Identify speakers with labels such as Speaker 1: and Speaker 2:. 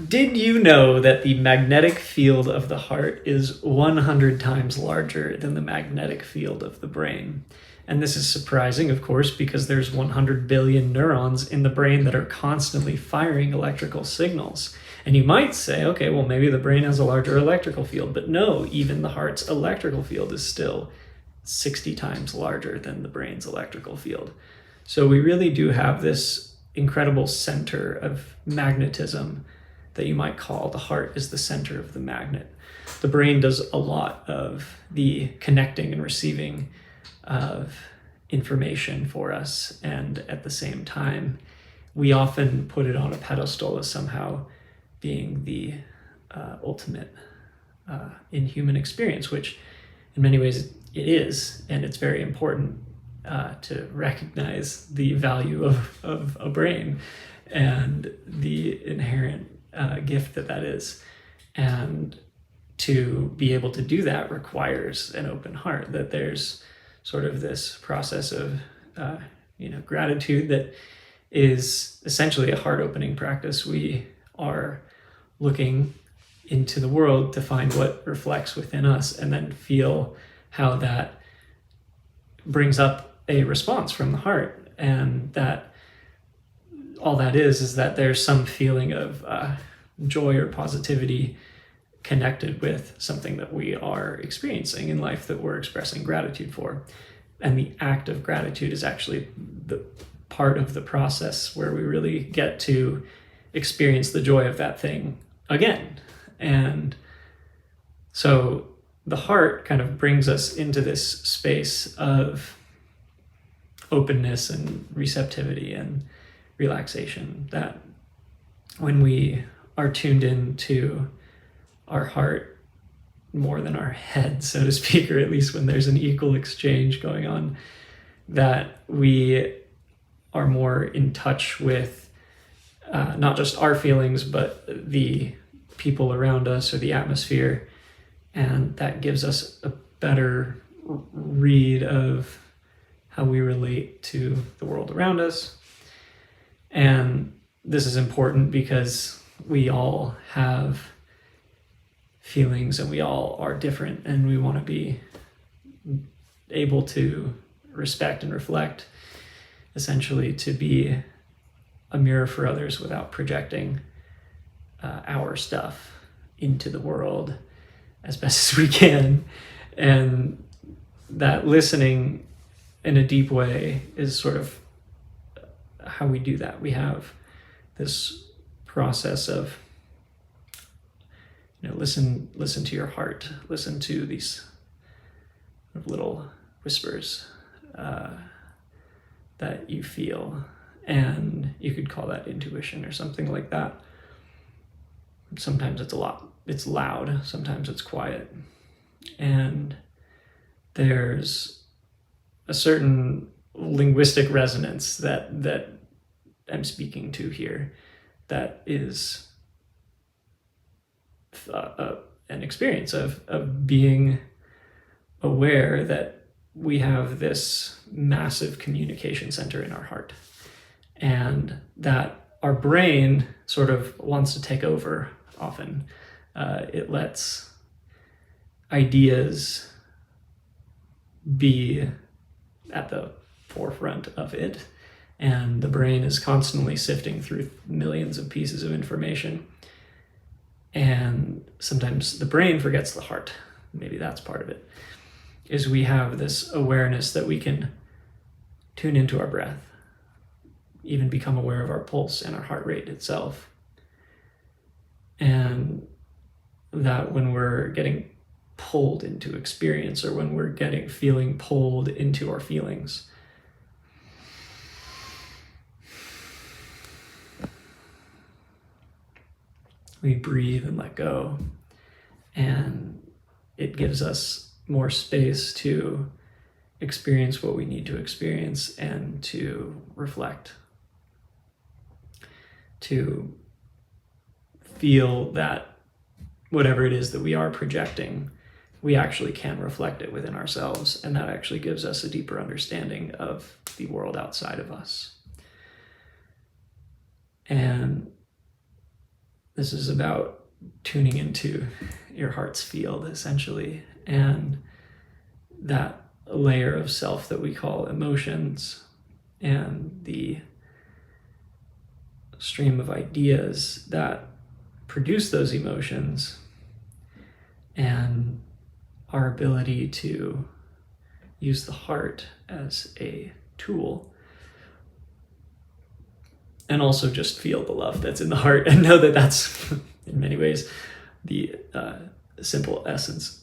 Speaker 1: Did you know that the magnetic field of the heart is 100 times larger than the magnetic field of the brain? And this is surprising, of course, because there's 100 billion neurons in the brain that are constantly firing electrical signals. And you might say, okay, well, maybe the brain has a larger electrical field. But no, even the heart's electrical field is still 60 times larger than the brain's electrical field. So we really do have this incredible center of magnetism that you might call the heart is the center of the magnet. The brain does a lot of the connecting and receiving of information for us, and at the same time, we often put it on a pedestal as somehow being the ultimate in human experience, which in many ways it is, and it's very important to recognize the value of a brain and the inherent gift that is. And to be able to do that requires an open heart, that there's sort of this process of gratitude that is essentially a heart-opening practice. We are looking into the world to find what reflects within us and then feel how that brings up a response from the heart. And that all that is that there's some feeling of joy or positivity connected with something that we are experiencing in life that we're expressing gratitude for. And the act of gratitude is actually the part of the process where we really get to experience the joy of that thing again. And so the heart kind of brings us into this space of openness and receptivity and relaxation, that when we are tuned into our heart more than our head, so to speak, or at least when there's an equal exchange going on, that we are more in touch with not just our feelings, but the people around us or the atmosphere. And that gives us a better read of how we relate to the world around us. And this is important because we all have feelings and we all are different, and we want to be able to respect and reflect, essentially to be a mirror for others without projecting our stuff into the world as best as we can. And that listening in a deep way is sort of how we do that. We have this process of listen to your heart, listen to these little whispers that you feel, and you could call that intuition or something like that. Sometimes it's loud, sometimes it's quiet, and there's a certain linguistic resonance that I'm speaking to here that is an experience of being aware that we have this massive communication center in our heart, and that our brain sort of wants to take over often. It lets ideas be at the forefront of it, and the brain is constantly sifting through millions of pieces of information. And sometimes the brain forgets the heart. Maybe that's part of it, is we have this awareness that we can tune into our breath, even become aware of our pulse and our heart rate itself. And that when we're getting pulled into feeling pulled into our feelings, we breathe and let go, and it gives us more space to experience what we need to experience and to reflect, to feel that whatever it is that we are projecting, we actually can reflect it within ourselves, and that actually gives us a deeper understanding of the world outside of us. And This is about tuning into your heart's field, essentially, and that layer of self that we call emotions, and the stream of ideas that produce those emotions, and our ability to use the heart as a tool, and also just feel the love that's in the heart and know that that's in many ways the simple essence